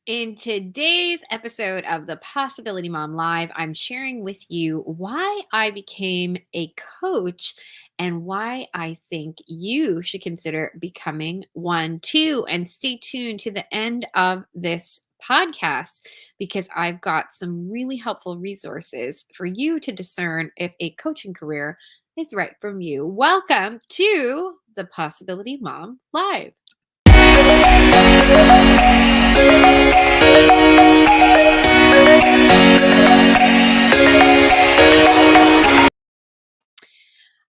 In today's episode of the Possibility Mom Live, I'm sharing with you why I became a coach and why I think you should consider becoming one too. And stay tuned to the end of this podcast because I've got some really helpful resources for you to discern if a coaching career is right for you. Welcome to the Possibility Mom Live.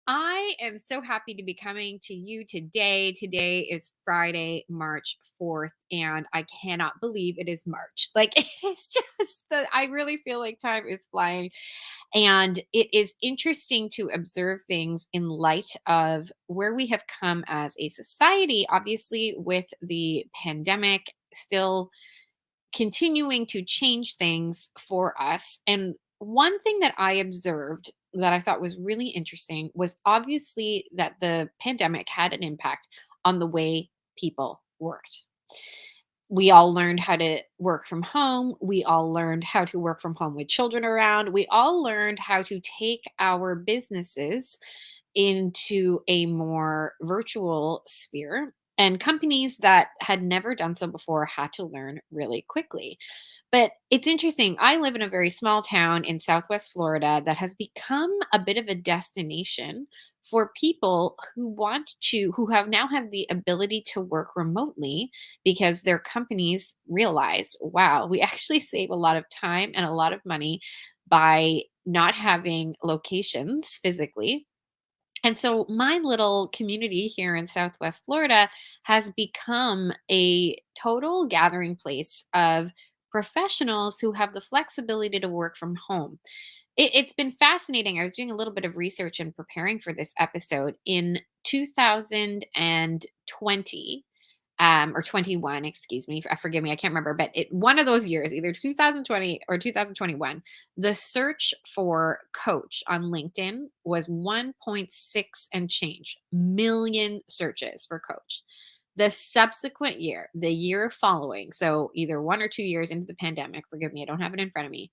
I am so happy to be coming to you today. Today is Friday, March 4th, and I cannot believe it is March. Like, it is just I really feel like time is flying. And it is interesting to observe things in light of where we have come as a society, obviously, with the pandemic still continuing to change things for us. And one thing that I observed that I thought was really interesting was obviously that the pandemic had an impact on the way people worked. We all learned how to work from home. We all learned how to work from home with children around. We all learned how to take our businesses into a more virtual sphere. And companies that had never done so before had to learn really quickly. But it's interesting. I live in a very small town in Southwest Florida that has become a bit of a destination for people who have now have the ability to work remotely because their companies realized, wow, we actually save a lot of time and a lot of money by not having locations physically. And so my little community here in Southwest Florida has become a total gathering place of professionals who have the flexibility to work from home. It's been fascinating. I was doing a little bit of research and preparing for this episode in 2020, or 21, excuse me. Forgive me, I can't remember, but one of those years, either 2020 or 2021, the search for coach on LinkedIn was 1.6 and change million searches for coach. The subsequent year, the year following, so either 1 or 2 years into the pandemic, forgive me, I don't have it in front of me,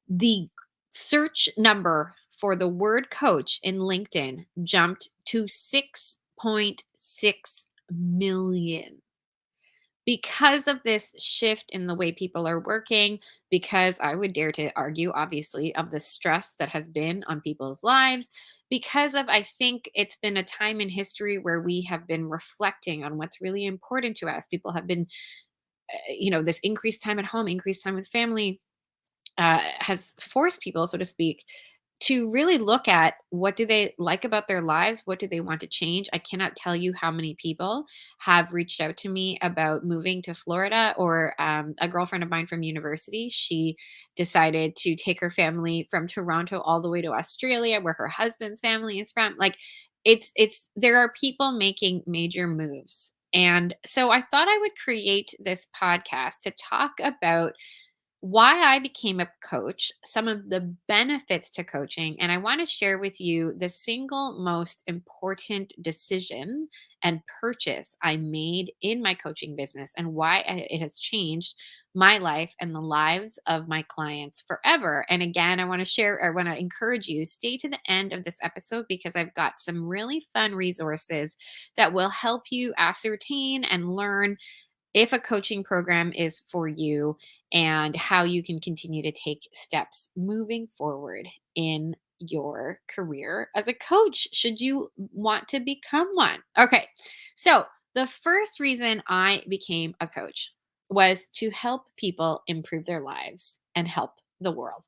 the search number for the word coach in LinkedIn jumped to 6.6 million because of this shift in the way people are working, because I would dare to argue, obviously, of the stress that has been on people's lives, because of, I think it's been a time in history where we have been reflecting on what's really important to us. People have been, this increased time at home, increased time with family, has forced people, so to speak, to really look at what do they like about their lives, what do they want to change. I cannot tell you how many people have reached out to me about moving to Florida, or a girlfriend of mine from university, she decided to take her family from Toronto all the way to Australia where her husband's family is from. Like, it's there are people making major moves. And so I thought I would create this podcast to talk about why I became a coach, some of the benefits to coaching, and I want to share with you the single most important decision and purchase I made in my coaching business and why it has changed my life and the lives of my clients forever. And again, I want to encourage you, stay to the end of this episode because I've got some really fun resources that will help you ascertain and learn if a coaching program is for you and how you can continue to take steps moving forward in your career as a coach, should you want to become one. Okay, so the first reason I became a coach was to help people improve their lives and help the world.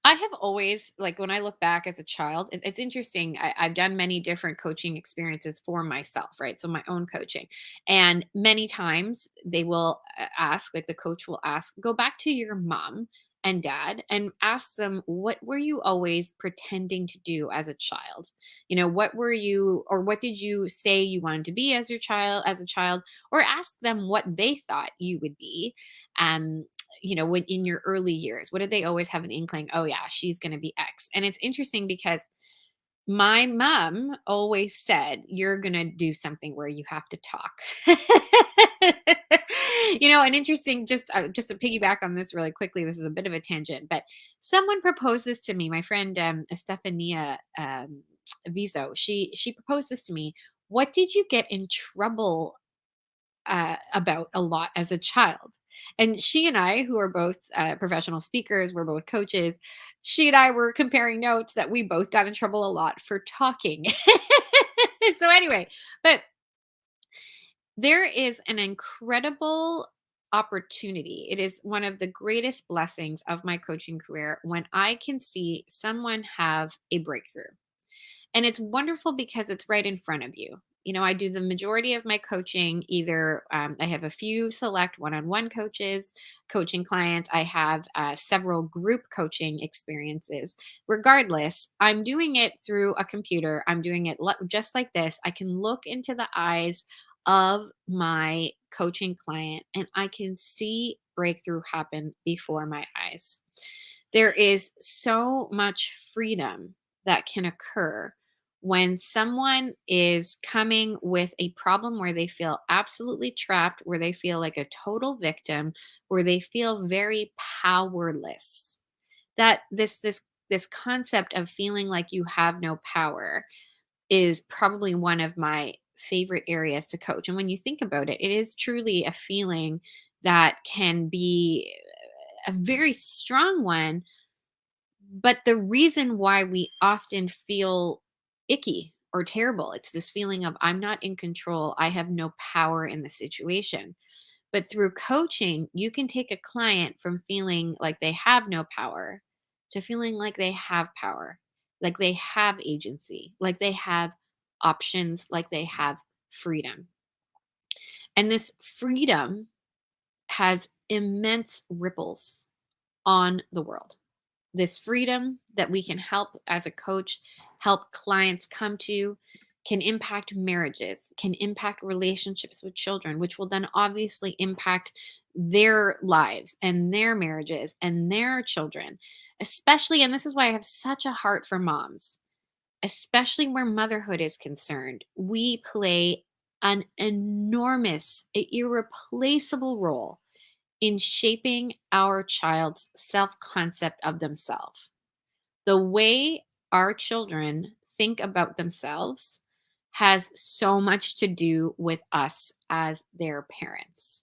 I have always, like, when I look back as a child, it's interesting. I've done many different coaching experiences for myself, right? So my own coaching. And many times they will ask, like, the coach will ask, go back to your mom and dad and ask them, what were you always pretending to do as a child? What were you, or what did you say you wanted to be as a child, or ask them what they thought you would be. Um, when in your early years, what did they always have an inkling? Oh yeah, she's going to be X. And it's interesting because my mom always said, you're going to do something where you have to talk. An interesting, just to piggyback on this really quickly, this is a bit of a tangent, but someone proposed this to me. My friend Estefania Viso, she proposed this to me. What did you get in trouble about a lot as a child? And she and I, who are both professional speakers, we're both coaches. She and I were comparing notes that we both got in trouble a lot for talking. So anyway, but there is an incredible opportunity. It is one of the greatest blessings of my coaching career when I can see someone have a breakthrough. And it's wonderful because it's right in front of you. I do the majority of my coaching either, I have a few select one on one coaching clients. I have several group coaching experiences. Regardless, I'm doing it through a computer. I'm doing it just like this. I can look into the eyes of my coaching client and I can see breakthrough happen before my eyes. There is so much freedom that can occur when someone is coming with a problem where they feel absolutely trapped, where they feel like a total victim, where they feel very powerless. That this concept of feeling like you have no power is probably one of my favorite areas to coach. And when you think about it, it is truly a feeling that can be a very strong one, but the reason why we often feel icky or terrible, it's this feeling of I'm not in control, I have no power in the situation. But through coaching, you can take a client from feeling like they have no power to feeling like they have power, like they have agency, like they have options, like they have freedom. And this freedom has immense ripples on the world. This freedom that we can help as a coach, help clients come to, can impact marriages, can impact relationships with children, which will then obviously impact their lives and their marriages and their children. Especially, and this is why I have such a heart for moms, especially where motherhood is concerned. We play an enormous, irreplaceable role in shaping our child's self concept of themselves. The way our children think about themselves has so much to do with us as their parents.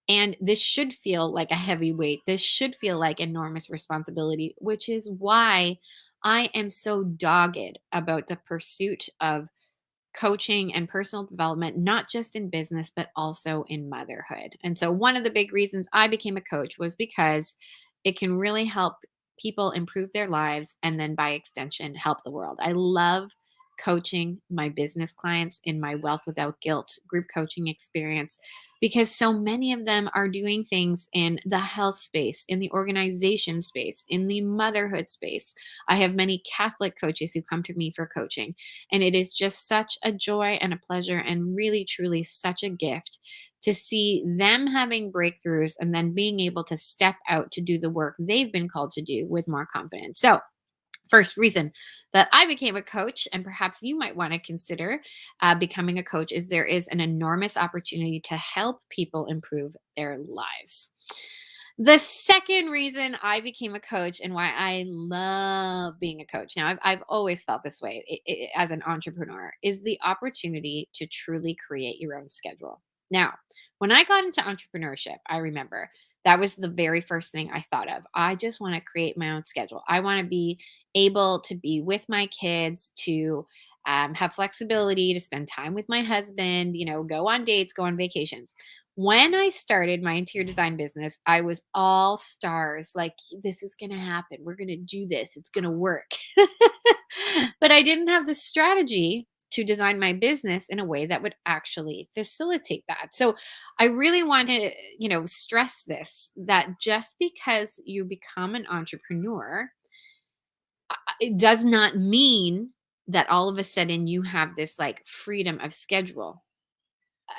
And this should feel like a heavy weight. This should feel like enormous responsibility, which is why I am so dogged about the pursuit of coaching and personal development, not just in business, but also in motherhood. And so, one of the big reasons I became a coach was because it can really help people improve their lives and then, by extension, help the world. I love coaching my business clients in my Wealth Without Guilt group coaching experience because so many of them are doing things in the health space, in the organization space, in the motherhood space. I have many Catholic coaches who come to me for coaching. And it is just such a joy and a pleasure, and really, truly such a gift to see them having breakthroughs and then being able to step out to do the work they've been called to do with more confidence. So, first reason that I became a coach, and perhaps you might want to consider becoming a coach, is there is an enormous opportunity to help people improve their lives. The second reason I became a coach and why I love being a coach, now I've always felt this way as an entrepreneur, is the opportunity to truly create your own schedule. Now, when I got into entrepreneurship, I remember that was the very first thing I thought of. I just want to create my own schedule. I want to be able to be with my kids, to have flexibility, to spend time with my husband, go on dates, go on vacations. When I started my interior design business, I was all stars. Like, this is going to happen. We're going to do this. It's going to work. But I didn't have the strategy to design my business in a way that would actually facilitate that. So I really want to, stress this, that just because you become an entrepreneur, it does not mean that all of a sudden you have this like freedom of schedule.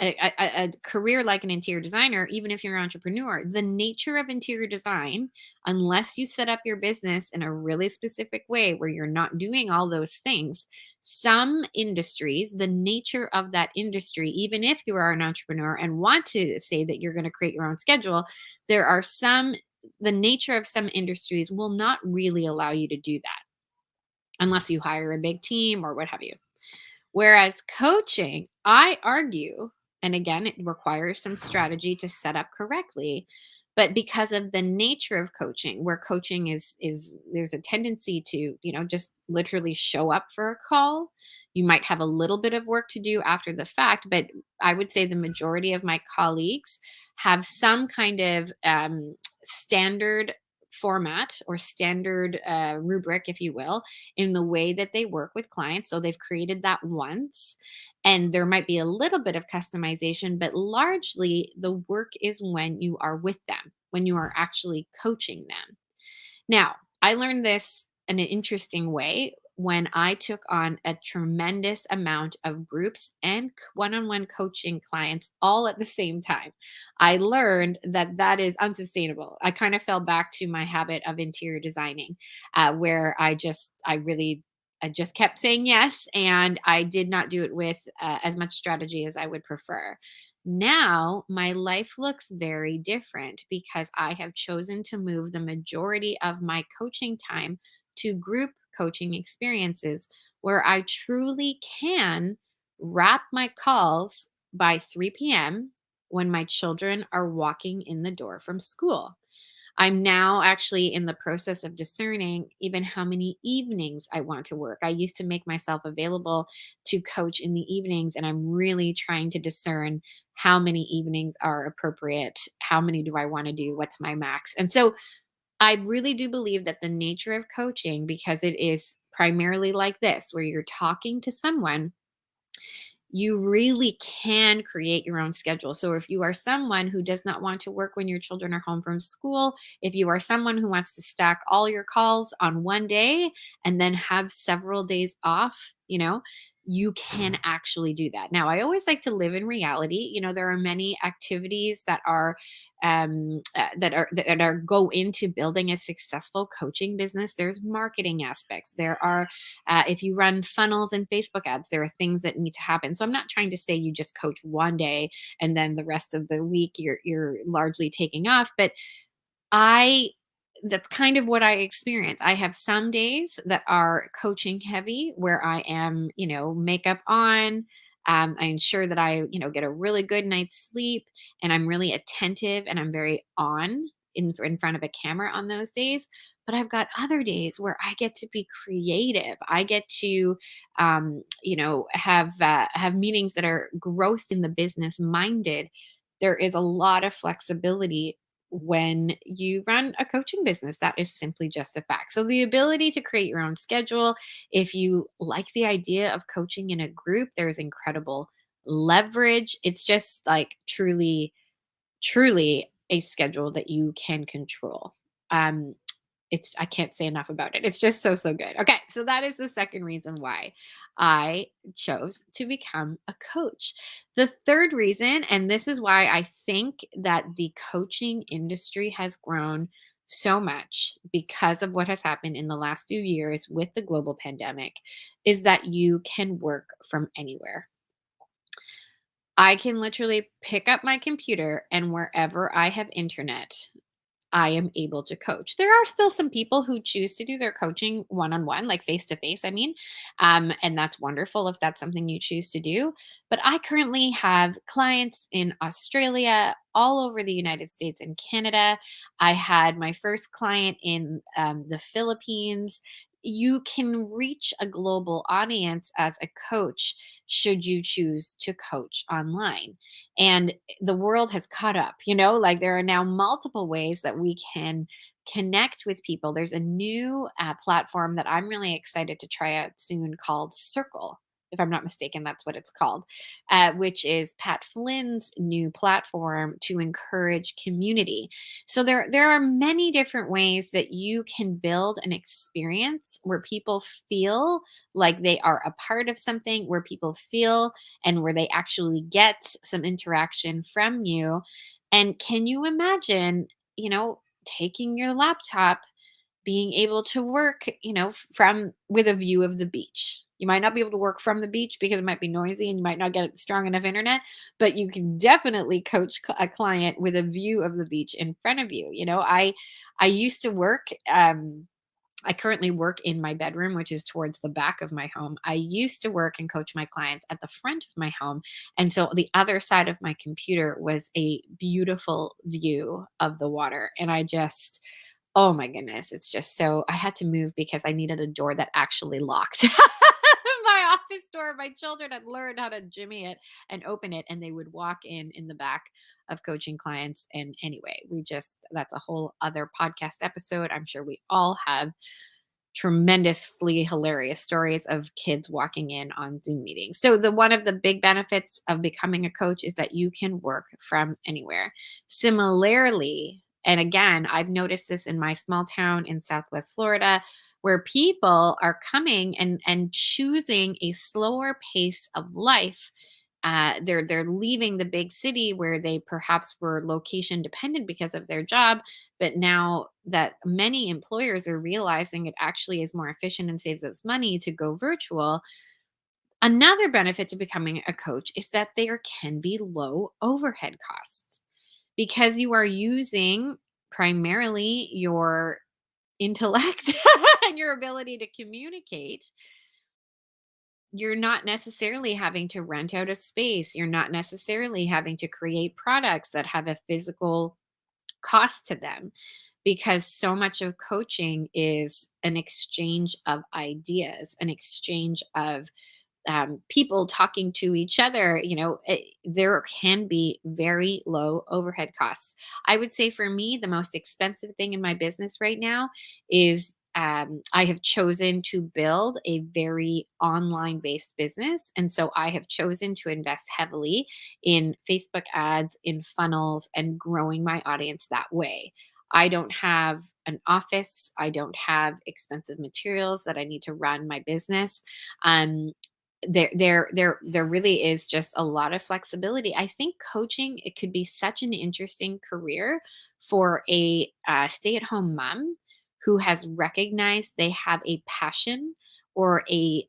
a career like an interior designer, even if you're an entrepreneur, the nature of interior design, unless you set up your business in a really specific way where you're not doing all those things, some industries, the nature of that industry, even if you are an entrepreneur and want to say that you're going to create your own schedule, there are some, the nature of some industries will not really allow you to do that unless you hire a big team or what have you. Whereas coaching, I argue, and again, it requires some strategy to set up correctly, but because of the nature of coaching, where coaching is there's a tendency to, just literally show up for a call. You might have a little bit of work to do after the fact, but I would say the majority of my colleagues have some kind of standard format or standard rubric, if you will, in the way that they work with clients. So they've created that once, and there might be a little bit of customization, but largely the work is when you are with them, when you are actually coaching them. Now, I learned this in an interesting way when I took on a tremendous amount of groups and one on one coaching clients all at the same time. I learned that that is unsustainable. I kind of fell back to my habit of interior designing, where I just kept saying yes, and I did not do it with as much strategy as I would prefer. Now, my life looks very different because I have chosen to move the majority of my coaching time to group coaching experiences where I truly can wrap my calls by 3 p.m. when my children are walking in the door from school. I'm now actually in the process of discerning even how many evenings I want to work. I used to make myself available to coach in the evenings, and I'm really trying to discern how many evenings are appropriate. How many do I want to do? What's my max? And so I really do believe that the nature of coaching, because it is primarily like this, where you're talking to someone, you really can create your own schedule. So if you are someone who does not want to work when your children are home from school, if you are someone who wants to stack all your calls on one day and then have several days off, you can actually do that. Now, I always like to live in reality. There are many activities that are go into building a successful coaching business. There's marketing aspects. There are if you run funnels and Facebook ads, there are things that need to happen. So I'm not trying to say you just coach one day and then the rest of the week you're largely taking off, but I that's kind of what I experience. I have some days that are coaching heavy where I am, makeup on. I ensure that I, get a really good night's sleep, and I'm really attentive and I'm very on in front of a camera on those days. But I've got other days where I get to be creative. I get to, have meetings that are growth in the business minded. There is a lot of flexibility when you run a coaching business. That is simply just a fact. So, the ability to create your own schedule, if you like the idea of coaching in a group, there's incredible leverage. It's just like truly a schedule that you can control. Um, I can't say enough about it. It's just so good. Okay, so that is the second reason why I chose to become a coach. The third reason, and this is why I think that the coaching industry has grown so much because of what has happened in the last few years with the global pandemic, is that you can work from anywhere. I can literally pick up my computer, and wherever I have internet, I am able to coach. There are still some people who choose to do their coaching one on one, like face to face, I mean, and that's wonderful if that's something you choose to do. But I currently have clients in Australia, all over the United States and Canada. I had my first client in the Philippines. You can reach a global audience as a coach should you choose to coach online. And the world has caught up, like there are now multiple ways that we can connect with people. There's a new platform that I'm really excited to try out soon called Circle. if I'm not mistaken, that's what it's called, which is Pat Flynn's new platform to encourage community. So there are many different ways that you can build an experience where people feel like they are a part of something, where people feel and where they actually get some interaction from you. And can you imagine, taking your laptop, being able to work, from with a view of the beach. You might not be able to work from the beach because it might be noisy and you might not get strong enough internet, but you can definitely coach a client with a view of the beach in front of you. I used to work I currently work in my bedroom, which is towards the back of my home. I used to work and coach my clients at the front of my home. And so the other side of my computer was a beautiful view of the water. And I just, oh my goodness, it's just so I had to move because I needed a door that actually locked. My office door, my children had learned how to jimmy it and open it, and they would walk in the back of coaching clients. And anyway, that's a whole other podcast episode. I'm sure we all have tremendously hilarious stories of kids walking in on Zoom meetings. So the one of the big benefits of becoming a coach is that you can work from anywhere. Similarly, and again, I've noticed this in my small town in Southwest Florida, where people are coming and choosing a slower pace of life. They're leaving the big city where they perhaps were location dependent because of their job, but now that many employers are realizing it actually is more efficient and saves us money to go virtual, another benefit to becoming a coach is that there can be low overhead costs because you are using primarily your intellect and your ability to communicate. You're not necessarily having to rent out a space. You're not necessarily having to create products that have a physical cost to them, because so much of coaching is an exchange of ideas, an exchange of people talking to each other. There can be very low overhead costs. I would say for me, the most expensive thing in my business right now is I have chosen to build a very online based business. And so I have chosen to invest heavily in Facebook ads, in funnels, and growing my audience that way. I don't have an office. I don't have expensive materials that I need to run my business. Um, there really is just a lot of flexibility. I think coaching, it could be such an interesting career for a stay-at-home mom who has recognized they have a passion or a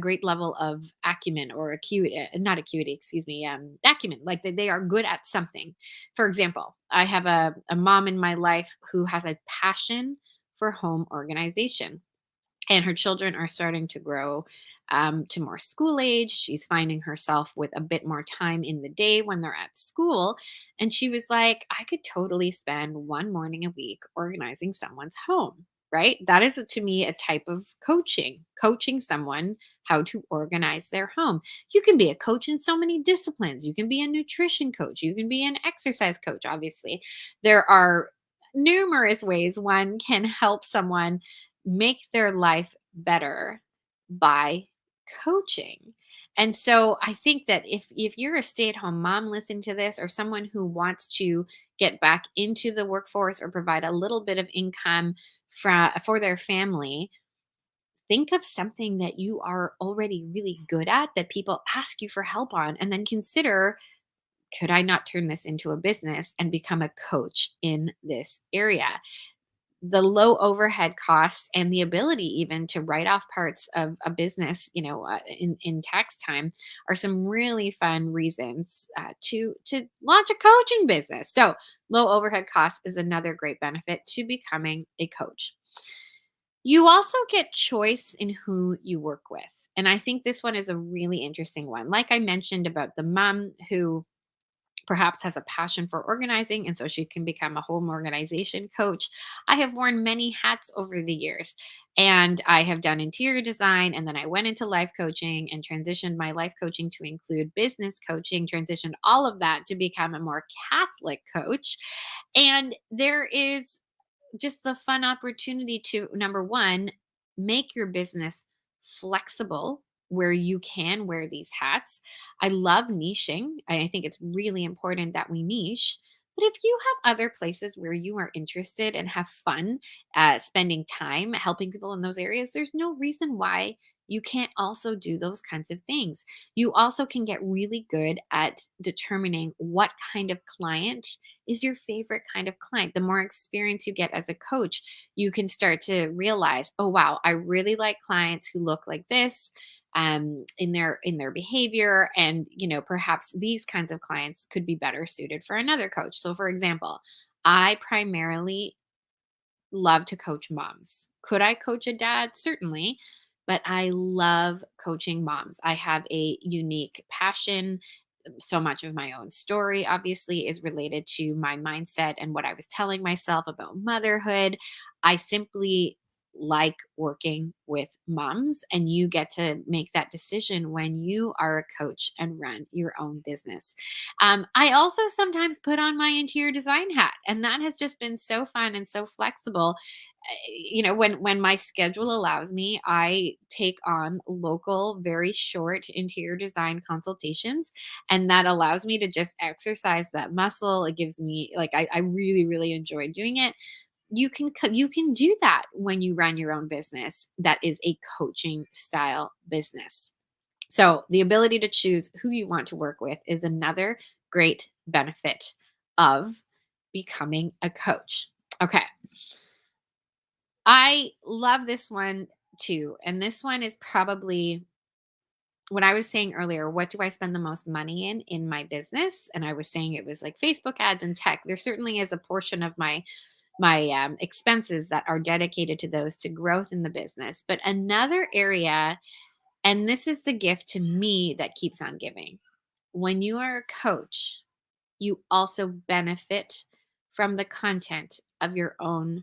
great level of acumen or acuity, not acuity, excuse me, acumen, like they are good at something. For example, I have a mom in my life who has a passion for home organization, and her children are starting to grow to more school age. She's finding herself with a bit more time in the day when they're at school. And she was like, I could totally spend one morning a week organizing someone's home. Right. That is, to me, a type of coaching someone how to organize their home. You can be a coach in so many disciplines. You can be a nutrition coach. You can be an exercise coach. Obviously, there are numerous ways one can help someone make their life better by coaching. And so I think that if you're a stay-at-home mom listening to this, or someone who wants to get back into the workforce or provide a little bit of income for their family, think of something that you are already really good at that people ask you for help on, and then consider, could I not turn this into a business and become a coach in this area? The low overhead costs and the ability even to write off parts of a business, in tax time, are some really fun reasons to launch a coaching business. So low overhead costs is another great benefit to becoming a coach. You also get choice in who you work with. And I think this one is a really interesting one. Like I mentioned about the mom who perhaps has a passion for organizing, and so she can become a home organization coach. I have worn many hats over the years, and I have done interior design, and then I went into life coaching and transitioned my life coaching to include business coaching, transitioned all of that to become a more Catholic coach. And there is just the fun opportunity to, number one, make your business flexible where you can wear these hats. I love niching. I think it's really important that we niche. But if you have other places where you are interested and have fun spending time helping people in those areas, there's no reason why you can't also do those kinds of things. You also can get really good at determining what kind of client is your favorite kind of client. The more experience you get as a coach, you can start to realize, oh wow, I really like clients who look like this in their behavior, and perhaps these kinds of clients could be better suited for another coach. So for example, I primarily love to coach moms. Could I coach a dad? Certainly, but I love coaching moms. I have a unique passion. So much of my own story, obviously, is related to my mindset and what I was telling myself about motherhood. I simply like working with moms, and you get to make that decision when you are a coach and run your own business. I also sometimes put on my interior design hat, and that has just been so fun and so flexible. When my schedule allows me, I take on local, very short interior design consultations, and that allows me to just exercise that muscle. It gives me, like, I really really enjoy doing it. You can do that when you run your own business that is a coaching style business. So the ability to choose who you want to work with is another great benefit of becoming a coach. Okay, I love this one too. And this one is probably when I was saying earlier, what do I spend the most money in my business? And I was saying it was like Facebook ads and tech. There certainly is a portion of my expenses that are dedicated to those, to growth in the business. But another area, and this is the gift to me that keeps on giving. When you are a coach, you also benefit from the content of your own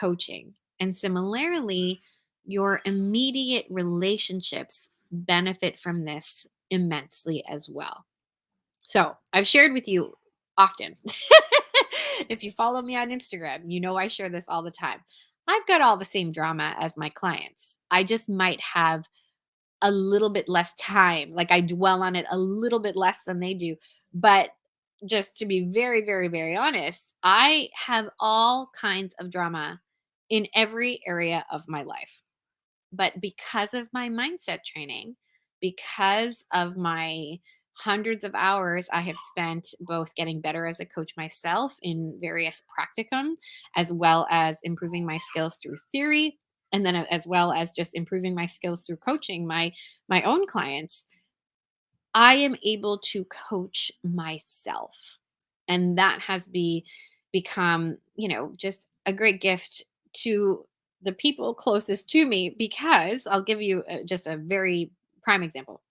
coaching. And similarly, your immediate relationships benefit from this immensely as well. So I've shared with you often. If you follow me on Instagram, you know I share this all the time. I've got all the same drama as my clients. I just might have a little bit less time. Like, I dwell on it a little bit less than they do. But just to be very, very, very honest, I have all kinds of drama in every area of my life. But because of my mindset training, because of my hundreds of hours I have spent both getting better as a coach myself in various practicum, as well as improving my skills through theory, and then as well as just improving my skills through coaching my own clients, I am able to coach myself. And that has become, just a great gift to the people closest to me, because I'll give you just a very prime example.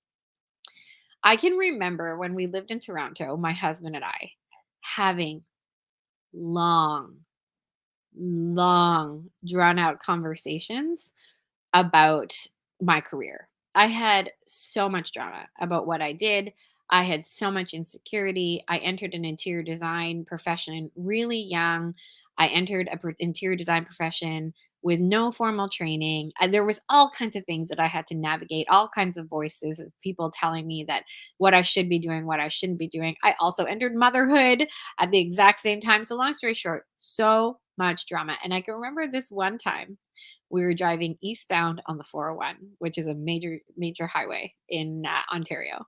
I can remember when we lived in Toronto, my husband and I having long, long, drawn out conversations about my career. I had so much drama about what I did. I had so much insecurity. I entered an interior design profession really young. I entered a interior design profession with no formal training. There was all kinds of things that I had to navigate, all kinds of voices of people telling me that what I should be doing, what I shouldn't be doing. I also entered motherhood at the exact same time. So long story short, so much drama. And I can remember this one time we were driving eastbound on the 401, which is a major, major highway in Ontario.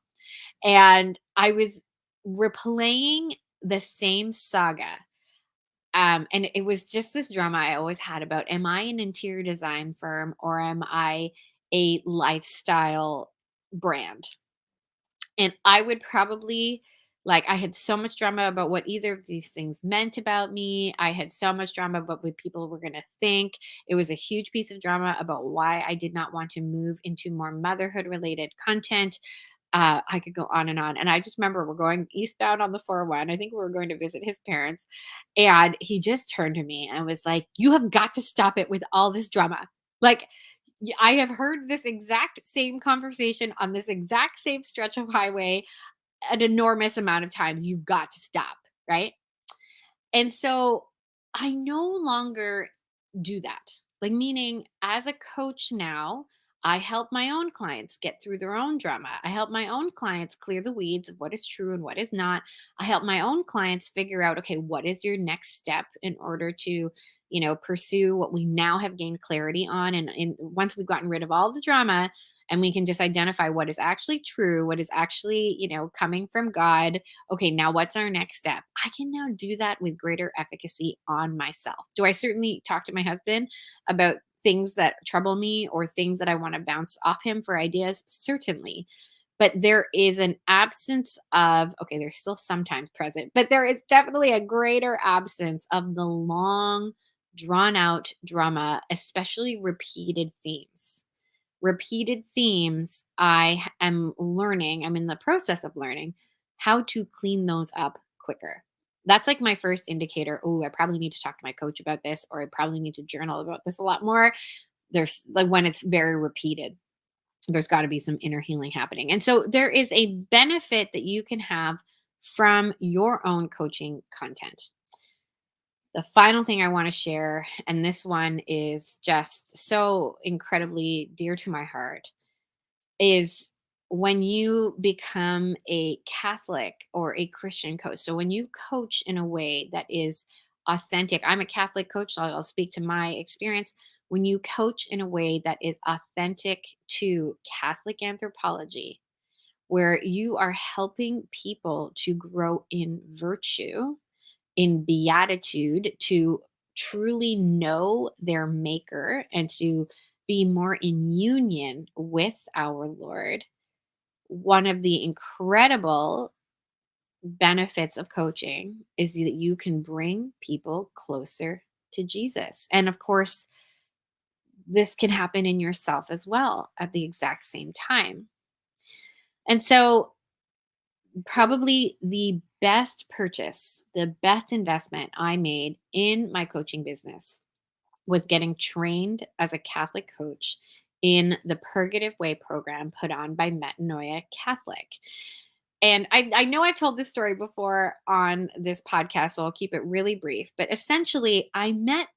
And I was replaying the same saga. And it was just this drama I always had about, am I an interior design firm or am I a lifestyle brand? And I would probably, like, I had so much drama about what either of these things meant about me. I had so much drama about what people were going to think. It was a huge piece of drama about why I did not want to move into more motherhood related content. I could go on and on. And I just remember we're going eastbound on the 401. I think we were going to visit his parents. And he just turned to me and was like, "You have got to stop it with all this drama." Like, I have heard this exact same conversation on this exact same stretch of highway an enormous amount of times. You've got to stop. Right. And so I no longer do that. Like, meaning, as a coach now, I help my own clients get through their own drama. I help my own clients clear the weeds of what is true and what is not. I help my own clients figure out, okay, what is your next step in order to, pursue what we now have gained clarity on. And once we've gotten rid of all the drama and we can just identify what is actually true, what is actually, coming from God. Okay, now what's our next step? I can now do that with greater efficacy on myself. Do I certainly talk to my husband about things that trouble me or things that I want to bounce off him for ideas? Certainly. But there is an absence of, okay, there's still sometimes present, but there is definitely a greater absence of the long, drawn out drama, especially repeated themes. Repeated themes, am learning, I'm in the process of learning how to clean those up quicker. That's like my first indicator. Oh, I probably need to talk to my coach about this, or I probably need to journal about this a lot more. There's like when it's very repeated, there's got to be some inner healing happening. And so there is a benefit that you can have from your own coaching content. The final thing I want to share, and this one is just so incredibly dear to my heart, is when you become a Catholic or a Christian coach. So when you coach in a way that is authentic, I'm a Catholic coach, so I'll speak to my experience. When you coach in a way that is authentic to Catholic anthropology, where you are helping people to grow in virtue, in beatitude, to truly know their maker and to be more in union with our Lord. One of the incredible benefits of coaching is that you can bring people closer to Jesus. And of course, this can happen in yourself as well at the exact same time. And so, probably the best purchase, the best investment I made in my coaching business was getting trained as a Catholic coach in the Purgative Way program put on by Metanoia Catholic. And I know I've told this story before on this podcast, so I'll keep it really brief. But essentially, I met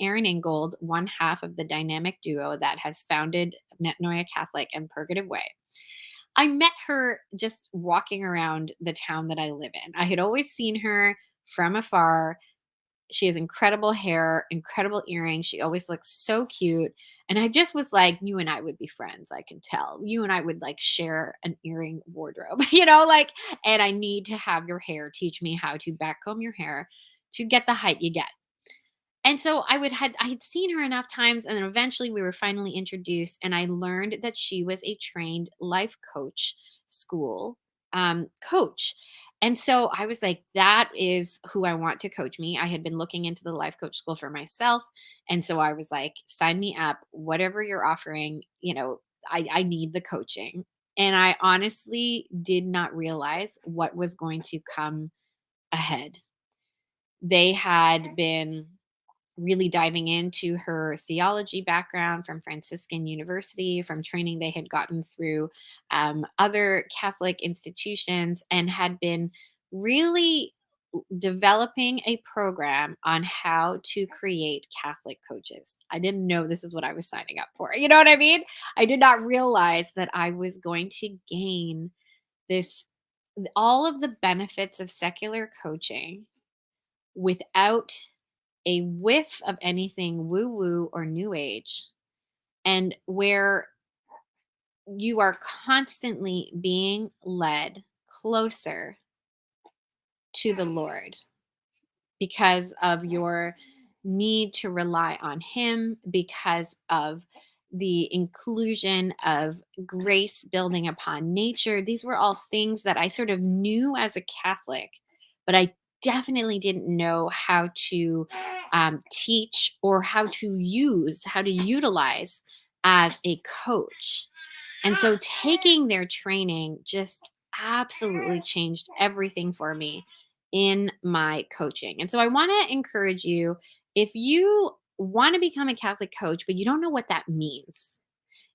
Erin Ingold, one half of the dynamic duo that has founded Metanoia Catholic and Purgative Way. I met her just walking around the town that I live in. I had always seen her from afar. She has incredible hair, incredible earrings. She always looks so cute. And I just was like, you and I would be friends. I can tell. You and I would like share an earring wardrobe, and I need to have your hair. Teach me how to backcomb your hair to get the height you get. And so I had seen her enough times, and then eventually we were finally introduced, and I learned that she was a trained life coach school coach. And so I was like, that is who I want to coach me. I had been looking into the life coach school for myself. And so I was like, sign me up, whatever you're offering, I need the coaching. And I honestly did not realize what was going to come ahead. They had been really diving into her theology background from Franciscan University, from training they had gotten through other Catholic institutions, and had been really developing a program on how to create Catholic coaches. I didn't know this is what I was signing up for. You know what I mean? I did not realize that I was going to gain this all of the benefits of secular coaching without a whiff of anything woo woo or new age, and where you are constantly being led closer to the Lord because of your need to rely on Him, because of the inclusion of grace building upon nature. These were all things that I sort of knew as a Catholic, but I definitely didn't know how to teach or how to utilize as a coach. And so taking their training just absolutely changed everything for me in my coaching. And so I want to encourage you, if you want to become a Catholic coach, but you don't know what that means,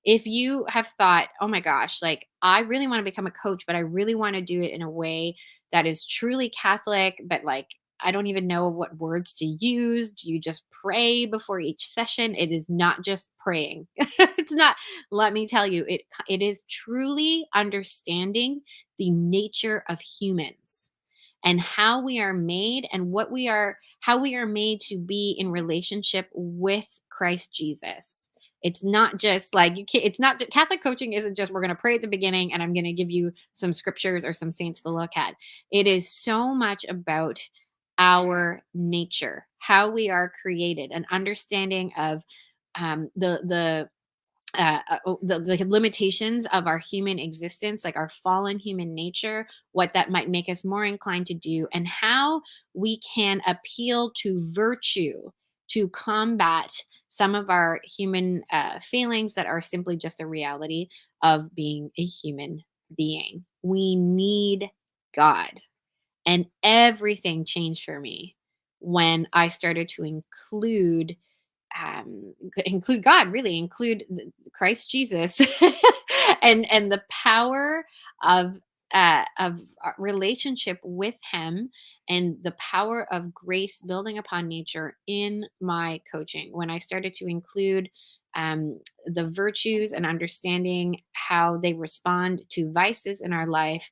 if you have thought, oh my gosh, like I really want to become a coach, but I really want to do it in a way that is truly Catholic, but like I don't even know what words to use. Do you just pray before each session? It is not just praying. It's not, let me tell you, it is truly understanding the nature of humans and how we are made and how we are made to be in relationship with Christ Jesus. It's not just like you can't, it's not Catholic coaching isn't just we're going to pray at the beginning and I'm going to give you some scriptures or some saints to look at. It is so much about our nature, how we are created, an understanding of the limitations of our human existence, like our fallen human nature, what that might make us more inclined to do, and how we can appeal to virtue to combat some of our human failings that are simply just a reality of being a human being. We need God. And everything changed for me when I started to include God, really include Christ Jesus, and the power of relationship with Him, and the power of grace building upon nature in my coaching. When I started to include the virtues and understanding how they respond to vices in our life,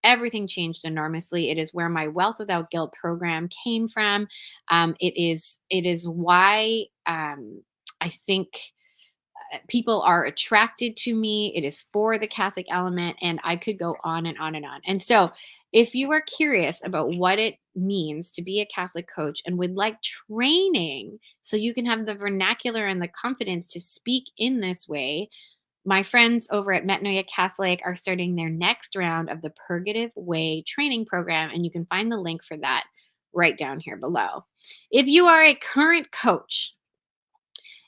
everything changed enormously. It is where my Wealth Without Guilt program came from. It is why I think people are attracted to me. It is for the Catholic element, and I could go on and on and on. And so, if you are curious about what it means to be a Catholic coach and would like training so you can have the vernacular and the confidence to speak in this way, my friends over at Metanoia Catholic are starting their next round of the Purgative Way training program, and you can find the link for that right down here below. If you are a current coach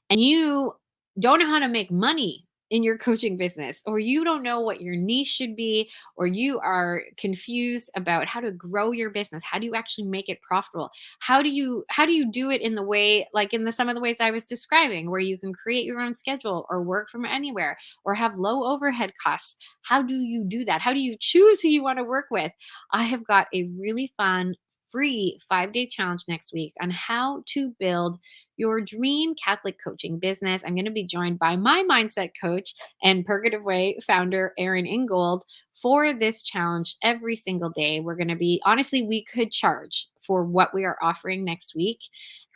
and you don't know how to make money in your coaching business, or you don't know what your niche should be, or you are confused about how to grow your business, how do you actually make it profitable, how do you do it in the way, like in the some of the ways I was describing, where you can create your own schedule or work from anywhere or have low overhead costs? How do you do that? How do you choose who you want to work with? I have got a really fun free 5-day challenge next week on how to build your dream Catholic coaching business. I'm going to be joined by my mindset coach and Purgative Way founder, Erin Ingold, for this challenge every single day. We're going to be, honestly, we could charge for what we are offering next week.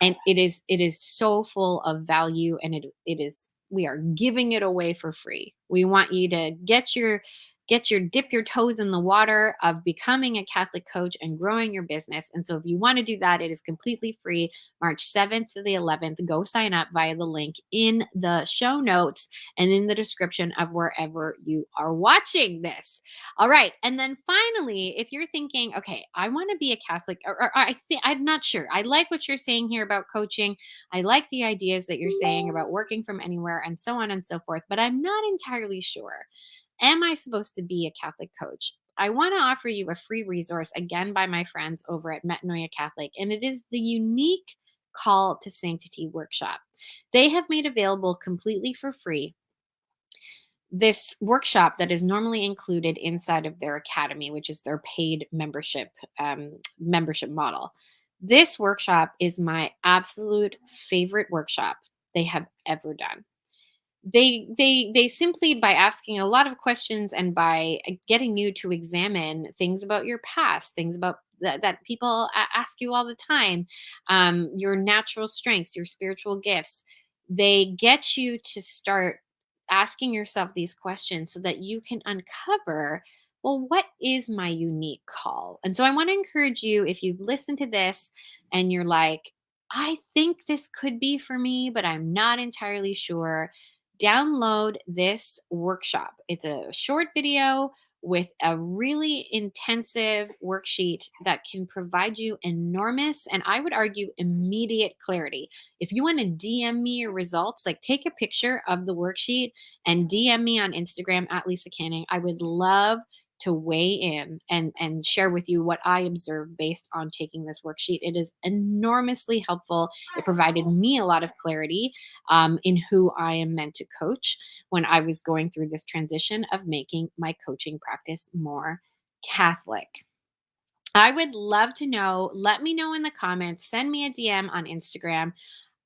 And it is so full of value, and we are giving it away for free. We want you to dip your toes in the water of becoming a Catholic coach and growing your business. And so if you want to do that, it is completely free. March 7th to the 11th. Go sign up via the link in the show notes and in the description of wherever you are watching this. All right. And then finally, if you're thinking, okay, I want to be a Catholic, or I'm not sure. I like what you're saying here about coaching. I like the ideas that you're saying about working from anywhere and so on and so forth, but I'm not entirely sure. Am I supposed to be a Catholic coach? I want to offer you a free resource, again by my friends over at Metanoia Catholic, and it is the unique Call to Sanctity workshop. They have made available completely for free this workshop that is normally included inside of their academy, which is their paid membership model. This workshop is my absolute favorite workshop they have ever done. They simply, by asking a lot of questions and by getting you to examine things about your past, things about that people ask you all the time, your natural strengths, your spiritual gifts, they get you to start asking yourself these questions so that you can uncover, well, what is my unique call? And so I want to encourage you, if you've listened to this and you're like, I think this could be for me, but I'm not entirely sure, download this workshop. It's a short video with a really intensive worksheet that can provide you enormous, and I would argue immediate clarity. If you want to DM me your results, like take a picture of the worksheet and DM me on Instagram at Lisa Canning. I would love to weigh in and share with you what I observed based on taking this worksheet. It is enormously helpful. It provided me a lot of clarity in who I am meant to coach when I was going through this transition of making my coaching practice more Catholic. I would love to know. Let me know in the comments. Send me a DM on Instagram.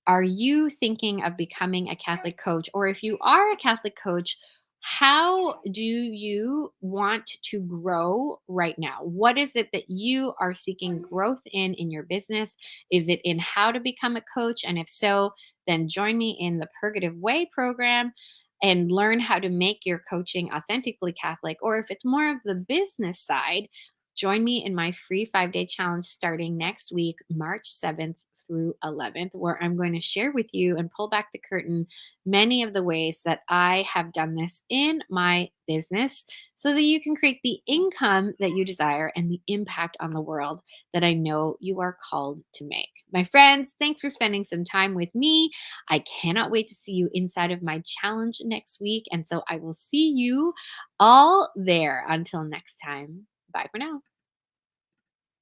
Are you thinking of becoming a Catholic coach? Or if you are a Catholic coach, how do you want to grow right now? What is it that you are seeking growth in your business? Is it in how to become a coach? And if so, then join me in the Purgative Way program and learn how to make your coaching authentically Catholic. Or if it's more of the business side, join me in my free 5-day challenge starting next week, March 7th through 11th, where I'm going to share with you and pull back the curtain many of the ways that I have done this in my business so that you can create the income that you desire and the impact on the world that I know you are called to make. My friends, thanks for spending some time with me. I cannot wait to see you inside of my challenge next week. And so I will see you all there. Until next time, bye for now.